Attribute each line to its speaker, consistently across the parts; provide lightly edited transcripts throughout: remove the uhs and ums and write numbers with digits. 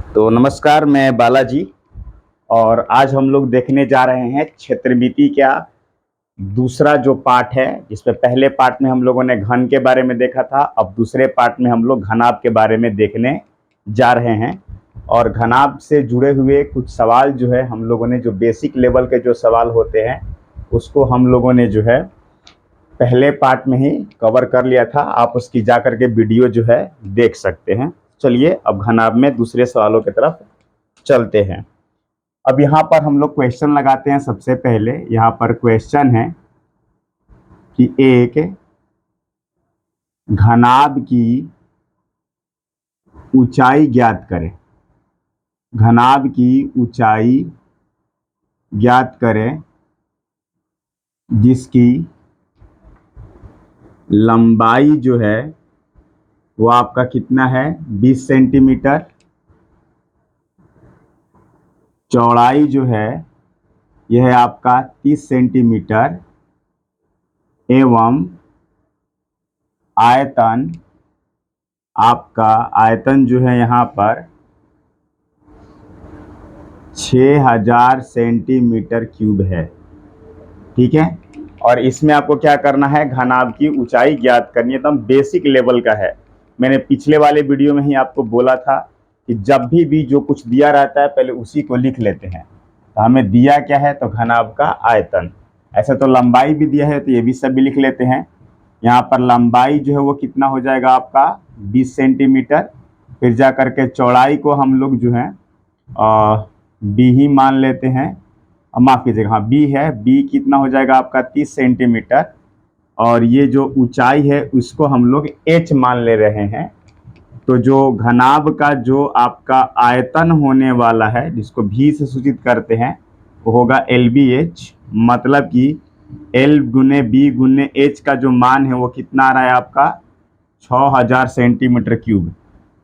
Speaker 1: तो नमस्कार, मैं बालाजी। और आज हम लोग देखने जा रहे हैं क्षेत्रमिति का दूसरा जो पार्ट है, जिसमें पहले पार्ट में हम लोगों ने घन के बारे में देखा था। अब दूसरे पार्ट में हम लोग घनाभ के बारे में देखने जा रहे हैं। और घनाभ से जुड़े हुए कुछ सवाल जो है हम लोगों ने, जो बेसिक लेवल के जो सवाल होते हैं, उसको हम लोगों ने जो है पहले पार्ट में ही कवर कर लिया था। आप उसकी जा करके वीडियो जो है देख सकते हैं। चलिए अब घनाभ में दूसरे सवालों की तरफ चलते हैं। अब यहाँ पर हम लोग क्वेश्चन लगाते हैं। सबसे पहले यहाँ पर क्वेश्चन है कि एक घनाभ की ऊंचाई ज्ञात करें। घनाभ की ऊंचाई ज्ञात करें जिसकी लंबाई जो है वो आपका कितना है, 20 सेंटीमीटर। चौड़ाई जो है यह है आपका 30 सेंटीमीटर एवं आयतन, आपका आयतन जो है यहाँ पर 6000 सेंटीमीटर क्यूब है। ठीक है। और इसमें आपको क्या करना है, घनाभ की ऊंचाई ज्ञात करनी है। एकदम बेसिक लेवल का है। मैंने पिछले वाले वीडियो में ही आपको बोला था कि जब भी जो कुछ दिया रहता है पहले उसी को लिख लेते हैं। तो हमें दिया क्या है, तो घनाभ का आयतन। ऐसे तो लंबाई भी दिया है, तो ये भी सब भी लिख लेते हैं। यहाँ पर लंबाई जो है वो कितना हो जाएगा आपका 20 सेंटीमीटर। फिर जा करके चौड़ाई को हम लोग जो है बी ही मान लेते हैं। माफ़ कीजिएगा, हाँ बी है। बी कितना हो जाएगा आपका 30 सेंटीमीटर। और ये जो ऊंचाई है उसको हम लोग एच मान ले रहे हैं। तो जो घनाभ का जो आपका आयतन होने वाला है, जिसको भी से सूचित करते हैं, वो होगा एल बी एच। मतलब कि एल गुने बी गुने एच का जो मान है वो कितना आ रहा है आपका 6000 सेंटीमीटर क्यूब।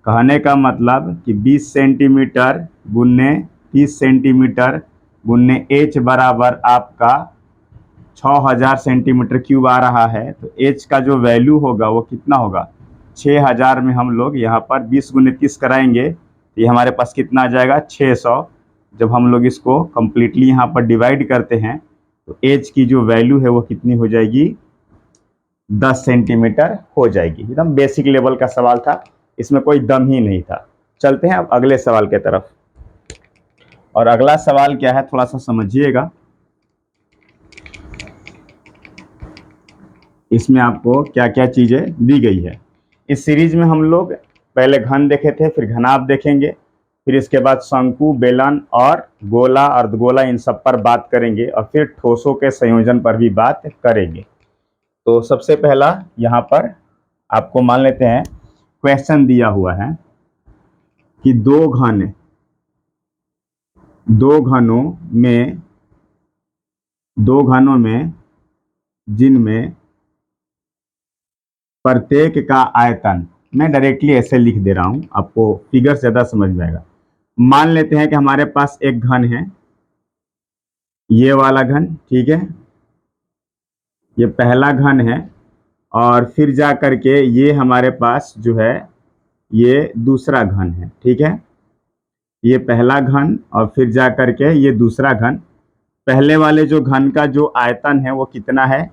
Speaker 1: कहने का मतलब कि 20 सेंटीमीटर गुने 30 सेंटीमीटर गुने एच बराबर आपका 6000 सेंटीमीटर क्यूब आ रहा है। तो एच का जो वैल्यू होगा वो कितना होगा, 6000 में हम लोग यहाँ पर 20 गुने 30 कराएंगे तो ये हमारे पास कितना आ जाएगा 600। जब हम लोग इसको कम्प्लीटली यहाँ पर डिवाइड करते हैं तो एच की जो वैल्यू है वो कितनी हो जाएगी, 10 सेंटीमीटर हो जाएगी। एकदम बेसिक लेवल का सवाल था, इसमें कोई दम ही नहीं था। चलते हैं अब अगले सवाल की तरफ। और अगला सवाल क्या है, थोड़ा सा समझिएगा। इसमें आपको क्या क्या चीज़ें दी गई है। इस सीरीज में हम लोग पहले घन देखे थे, फिर घनाभ देखेंगे, फिर इसके बाद शंकु, बेलन और गोला, अर्धगोला, इन सब पर बात करेंगे, और फिर ठोसों के संयोजन पर भी बात करेंगे। तो सबसे पहला यहाँ पर आपको मान लेते हैं, क्वेश्चन दिया हुआ है कि दो घनों में जिनमें प्रत्येक का आयतन, मैं डायरेक्टली ऐसे लिख दे रहा हूं, आपको फिगर से ज़्यादा समझ में आएगा। मान लेते हैं कि हमारे पास एक घन है, ये वाला घन, ठीक है, ये पहला घन है। और फिर जा करके ये हमारे पास जो है ये दूसरा घन है, ठीक है। ये पहला घन और फिर जा करके ये दूसरा घन। पहले वाले जो घन का जो आयतन है वो कितना है,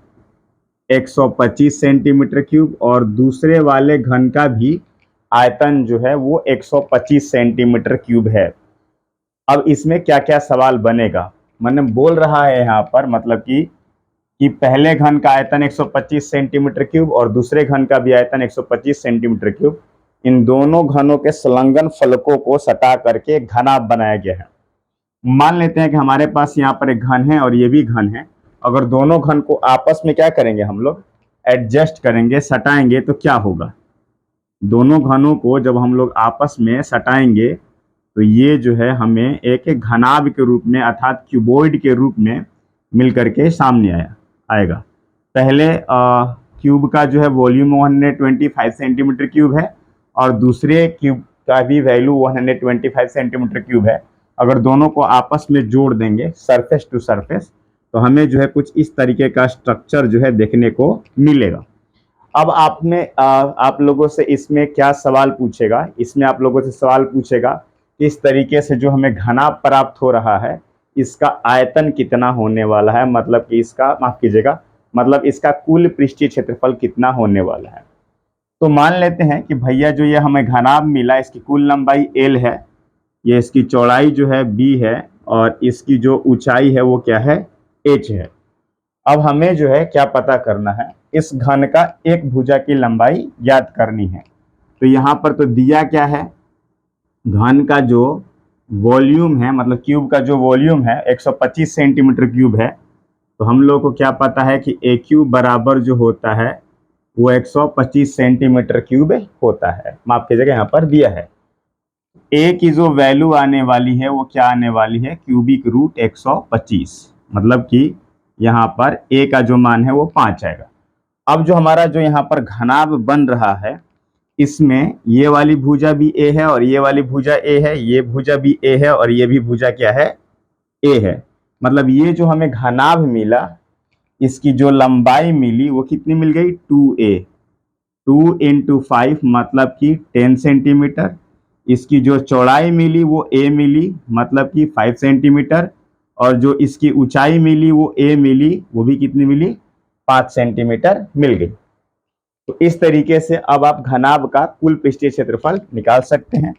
Speaker 1: 125 सेंटीमीटर क्यूब, और दूसरे वाले घन का भी आयतन जो है वो 125 सेंटीमीटर क्यूब है। अब इसमें क्या क्या सवाल बनेगा, मैंने बोल रहा है यहाँ पर, मतलब कि पहले घन का आयतन 125 सेंटीमीटर क्यूब और दूसरे घन का भी आयतन 125 सेंटीमीटर क्यूब। इन दोनों घनों के संलग्न फलकों को सटा करके घनाभ बनाया गया है। मान लेते हैं कि हमारे पास यहाँ पर एक घन है और ये भी घन है। अगर दोनों घन को आपस में क्या करेंगे, हम लोग एडजस्ट करेंगे, सटाएंगे, तो क्या होगा, दोनों घनों को जब हम लोग आपस में सटाएंगे तो ये जो है हमें एक एक घनाभ के रूप में, अर्थात क्यूबॉइड के रूप में मिल करके सामने आएगा। पहले क्यूब का जो है वॉल्यूम 125 सेंटीमीटर क्यूब है और दूसरे क्यूब का भी वैल्यू 125 सेंटीमीटर क्यूब है। अगर दोनों को आपस में जोड़ देंगे सरफेस टू सरफेस तो हमें जो है कुछ इस तरीके का स्ट्रक्चर जो है देखने को मिलेगा। अब आप लोगों से इसमें क्या सवाल पूछेगा, इसमें आप लोगों से सवाल पूछेगा किस तरीके से जो हमें घनाभ प्राप्त हो रहा है, इसका आयतन कितना होने वाला है, मतलब कि इसका, माफ कीजिएगा, मतलब इसका कुल पृष्ठीय क्षेत्रफल कितना होने वाला है। तो मान लेते हैं कि भैया जो ये हमें घनाभ मिला, इसकी कुल लंबाई l है, ये इसकी चौड़ाई जो है b है, और इसकी जो ऊंचाई है वो क्या है, h है। अब हमें जो है क्या पता करना है, इस घन का एक भुजा की लंबाई ज्ञात करनी है। तो यहाँ पर तो दिया क्या है, घन का जो वॉल्यूम है, मतलब क्यूब का जो वॉल्यूम है 125 सेंटीमीटर क्यूब है। तो हम लोग को क्या पता है कि ए क्यूब बराबर जो होता है वो 125 सेंटीमीटर क्यूब होता है। माफ कीजिएगा, यहाँ पर दिया है ए की जो वैल्यू आने वाली है वो क्या आने वाली है, क्यूबिक रूट 125, मतलब कि यहाँ पर ए का जो मान है वो 5 आएगा। अब जो हमारा जो यहाँ पर घनाभ बन रहा है, इसमें ये वाली भुजा भी ए है और ये वाली भुजा ए है, ये भुजा भी ए है और ये भी भुजा क्या है, ए है। मतलब ये जो हमें घनाभ मिला, इसकी जो लंबाई मिली वो कितनी मिल गई, 2a, 2 इंटू 5 मतलब कि 10 सेंटीमीटर। इसकी जो चौड़ाई मिली वो a मिली, मतलब कि 5 सेंटीमीटर, और जो इसकी ऊंचाई मिली वो a मिली, वो भी कितनी मिली, 5 सेंटीमीटर मिल गई। तो इस तरीके से अब आप घनाभ का कुल पृष्ठीय क्षेत्रफल निकाल सकते हैं।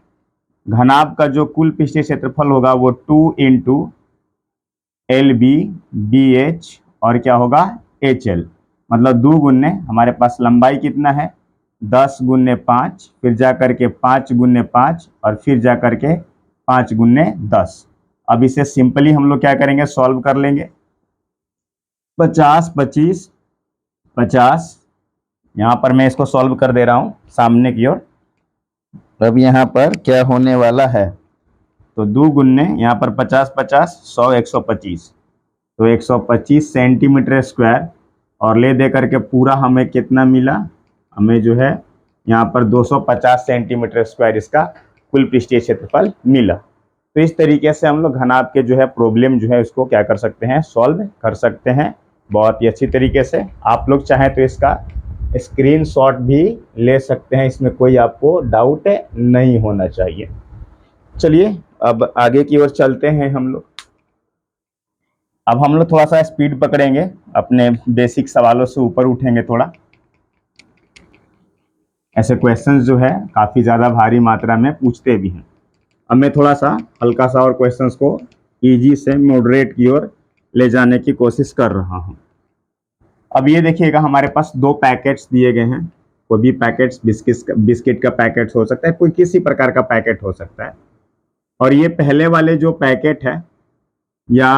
Speaker 1: घनाभ का जो कुल पृष्ठीय क्षेत्रफल होगा वो 2 इंटू LB/BH और क्या होगा, HL, मतलब 2 गुने हमारे पास लंबाई कितना है, 10 गुने 5, फिर जा करके 5 गुने 5 और फिर जा करके 5 गुने 10। अब इसे सिंपली हम लोग क्या करेंगे, सॉल्व कर लेंगे। 50 25 50, यहाँ पर मैं इसको सॉल्व कर दे रहा हूँ सामने की ओर। अब यहाँ पर क्या होने वाला है, तो 2 गुन्ने यहाँ पर 50 50 100 125, तो 125 सेंटीमीटर स्क्वायर, और ले दे करके पूरा हमें कितना मिला, हमें जो है यहाँ पर 250 सेंटीमीटर स्क्वायर इसका कुल पृष्ठीय क्षेत्रफल मिला। तो इस तरीके से हम लोग घनाभ के जो है प्रॉब्लम जो है उसको क्या कर सकते हैं, सॉल्व कर सकते हैं बहुत ही अच्छी तरीके से। आप लोग चाहें तो इसका स्क्रीनशॉट भी ले सकते हैं, इसमें कोई आपको डाउट नहीं होना चाहिए। चलिए अब आगे की ओर चलते हैं हम लोग। अब हम लोग थोड़ा सा स्पीड पकड़ेंगे, अपने बेसिक सवालों से ऊपर उठेंगे थोड़ा। ऐसे क्वेश्चंस जो है काफ़ी ज़्यादा भारी मात्रा में पूछते भी हैं। अब मैं थोड़ा सा हल्का सा और क्वेश्चंस को इजी से मॉडरेट की ओर ले जाने की कोशिश कर रहा हूँ। अब ये देखिएगा, हमारे पास 2 पैकेट्स दिए गए हैं। कोई भी पैकेट्स, बिस्किट का पैकेट हो सकता है, कोई किसी प्रकार का पैकेट हो सकता है। और ये पहले वाले जो पैकेट है, या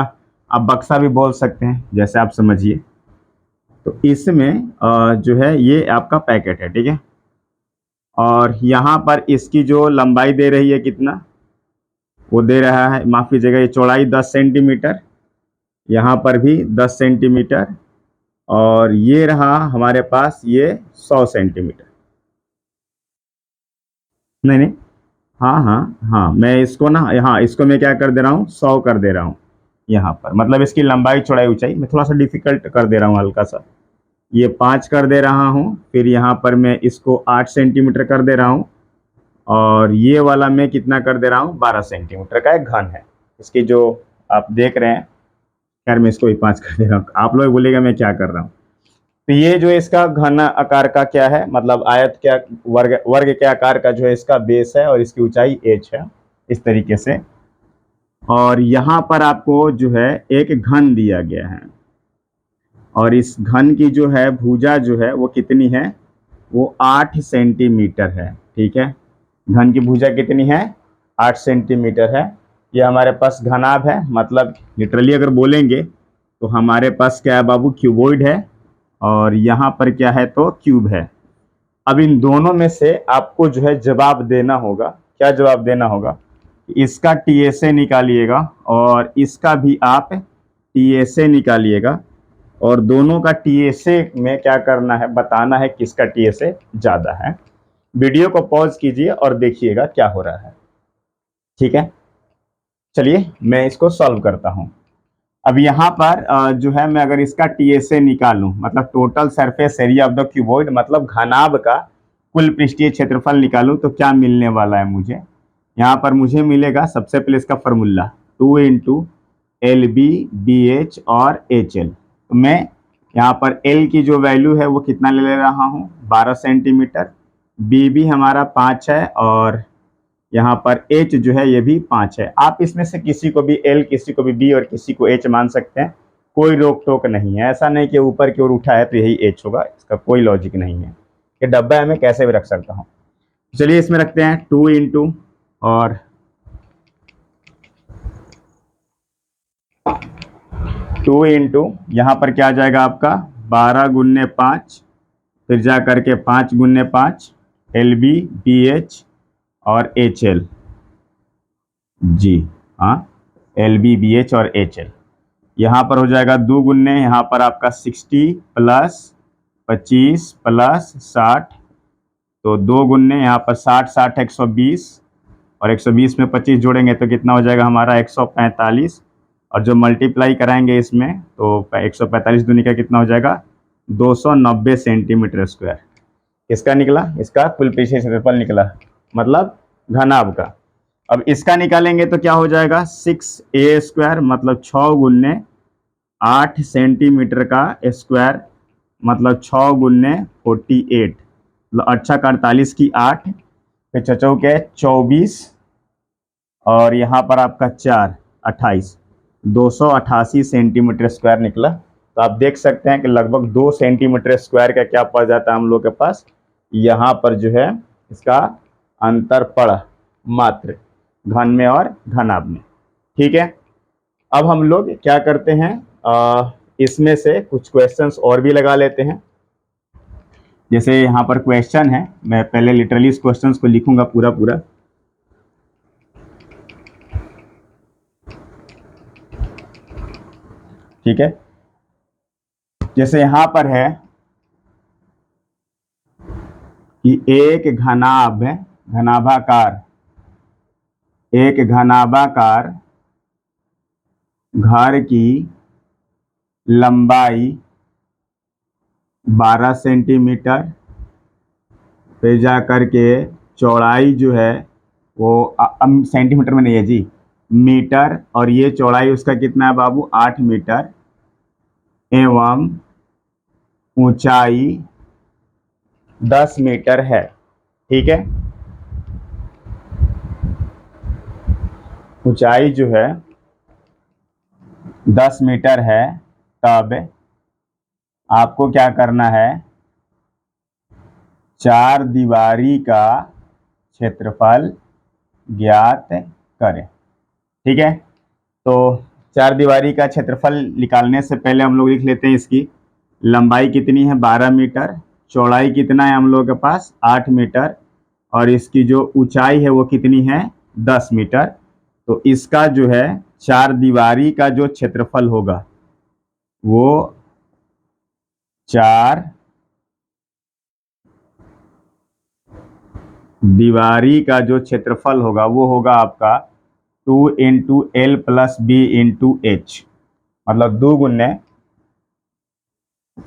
Speaker 1: आप बक्सा भी बोल सकते हैं, जैसे आप समझिए, तो इसमें जो है ये आपका पैकेट है, ठीक है। और यहाँ पर इसकी जो लंबाई दे रही है कितना, वो दे रहा है, माफ़ कीजिएगा, ये चौड़ाई 10 सेंटीमीटर, यहाँ पर भी 10 सेंटीमीटर, और ये रहा हमारे पास ये 100 सेंटीमीटर। नहीं नहीं, हाँ हाँ हाँ, मैं इसको ना, हाँ इसको मैं क्या कर दे रहा हूँ, 100 कर दे रहा हूँ यहाँ पर, मतलब इसकी लंबाई चौड़ाई ऊंचाई मैं थोड़ा सा डिफिकल्ट कर दे रहा हूँ हल्का सा। ये 5 कर दे रहा हूँ, फिर यहाँ पर मैं इसको 8 सेंटीमीटर कर दे रहा हूँ, और ये वाला मैं कितना कर दे रहा हूँ, 12 सेंटीमीटर का एक घन है। इसकी जो आप देख रहे हैं, खैर मैं इसको ही 5 कर दे रहा हूँ, आप लोग बोलेगा मैं क्या कर रहा हूँ। तो ये जो इसका घन आकार का क्या है, मतलब आयत क्या, वर्ग के आकार का जो है इसका बेस है, और इसकी ऊंचाई h है, इस तरीके से। और यहाँ पर आपको जो है एक घन दिया गया है, और इस घन की जो है भुजा जो है वो कितनी है, वो 8 सेंटीमीटर है, ठीक है। घन की भुजा कितनी है, 8 सेंटीमीटर है। ये हमारे पास घनाभ है, मतलब लिटरली अगर बोलेंगे तो हमारे पास क्या है बाबू, क्यूबॉइड है, और यहाँ पर क्या है, तो क्यूब है। अब इन दोनों में से आपको जो है जवाब देना होगा, क्या जवाब देना होगा, इसका TSA निकालिएगा और इसका भी आप TSA निकालिएगा, और दोनों का TSA में क्या करना है, बताना है किसका TSA ज़्यादा है। वीडियो को पॉज कीजिए और देखिएगा क्या हो रहा है, ठीक है। चलिए मैं इसको सॉल्व करता हूँ। अब यहाँ पर जो है मैं अगर इसका TSA निकालूं, मतलब total surface area of the cuboid, मतलब घनाभ का कुल पृष्ठीय क्षेत्रफल निकालूं, तो क्या मिलने वाला है मुझे, यहाँ पर मुझे मिलेगा सबसे पहले इसका formula 2 into L B B H और एच एल। तो मैं यहाँ पर एल की जो वैल्यू है वो कितना ले रहा हूँ 12 सेंटीमीटर, बी भी हमारा 5 है और यहाँ पर एच जो है ये भी 5 है। आप इसमें से किसी को भी एल, किसी को भी बी और किसी को एच मान सकते हैं, कोई रोक टोक नहीं है। ऐसा नहीं कि ऊपर की ओर उठा है तो यही एच होगा, इसका कोई लॉजिक नहीं है। ये डब्बा है, मैं कैसे भी रख सकता हूँ। चलिए इसमें रखते हैं 2 इंटू और 2 इंटू यहाँ पर क्या आ जाएगा आपका 12 गुन्ने 5, फिर जा करके 5 गुन्ने 5 एल बी बी एच और एच एल। जी हाँ, एल बी बी एच और एच एल। यहाँ पर हो जाएगा 2 गुन्ने, यहाँ पर आपका 60 प्लस 25 प्लस 60, तो 2 गुन्ने यहाँ पर 60 60 120 और 120 में 25 जोड़ेंगे तो कितना हो जाएगा हमारा 145, और जो मल्टीप्लाई कराएंगे इसमें तो 145 दूनी का कितना हो जाएगा 290 सेंटीमीटर स्क्वायर। इसका निकला, इसका कुल पृष्ठीय क्षेत्रफल निकला, मतलब घनाभ का। अब इसका निकालेंगे तो क्या हो जाएगा 6a स्क्वायर, मतलब 6 गुन्ने 8 सेंटीमीटर का स्क्वायर, मतलब 6 गुन्ने 48, मतलब 8 का 48 की 8, फिर चचौ के 24 और यहाँ पर आपका 4 28, 288 सेंटीमीटर स्क्वायर निकला। तो आप देख सकते हैं कि लगभग 2 सेंटीमीटर स्क्वायर का क्या पड़ जाता है हम लोग के पास, यहाँ पर जो है इसका अंतर पड़ मात्र घन में और घनाभ में। ठीक है, अब हम लोग क्या करते हैं, इसमें से कुछ क्वेश्चंस और भी लगा लेते हैं। जैसे यहाँ पर क्वेश्चन है, मैं पहले लिटरली इस क्वेश्चंस को लिखूंगा पूरा पूरा। ठीक है, जैसे यहाँ पर है कि एक घनाभ है, घनाभाकार, एक घनाभाकार घर की लंबाई 12 सेंटीमीटर, फिर जा करके चौड़ाई जो है वो सेंटीमीटर में नहीं है जी, मीटर, और ये चौड़ाई उसका कितना है बाबू 8 मीटर, एवं ऊंचाई 10 मीटर है। ठीक है, ऊंचाई जो है 10 मीटर है, तब आपको क्या करना है, 4 दीवारी का क्षेत्रफल ज्ञात करें। ठीक है, तो 4 दीवारी का क्षेत्रफल निकालने से पहले हम लोग लिख लेते हैं इसकी लंबाई कितनी है 12 मीटर, चौड़ाई कितना है हम लोगों के पास 8 मीटर, और इसकी जो ऊंचाई है वो कितनी है 10 मीटर। तो इसका जो है 4 दीवारी का जो क्षेत्रफल होगा वो 4 दीवारी का जो क्षेत्रफल होगा वो होगा आपका 2 into L plus B into H, मतलब 2 गुन्ने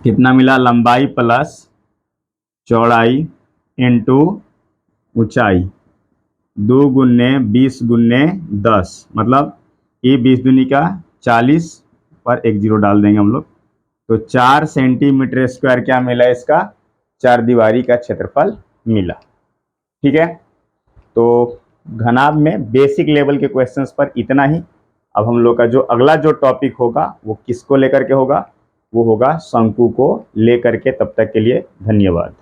Speaker 1: कितना मिला लंबाई प्लस चौड़ाई इंटू ऊंचाई, 2 गुन्ने 20 गुन्ने 10, मतलब ये 20 दूनी का 40 पर 1 जीरो डाल देंगे हम लोग, तो 4 सेंटीमीटर स्क्वायर क्या मिला इसका 4 दीवारी का क्षेत्रफल मिला। ठीक है, तो घनाभ में बेसिक लेवल के क्वेश्चंस पर इतना ही। अब हम लोग का जो अगला जो टॉपिक होगा वो किसको लेकर के होगा, वो होगा शंकु को लेकर के। तब तक के लिए धन्यवाद।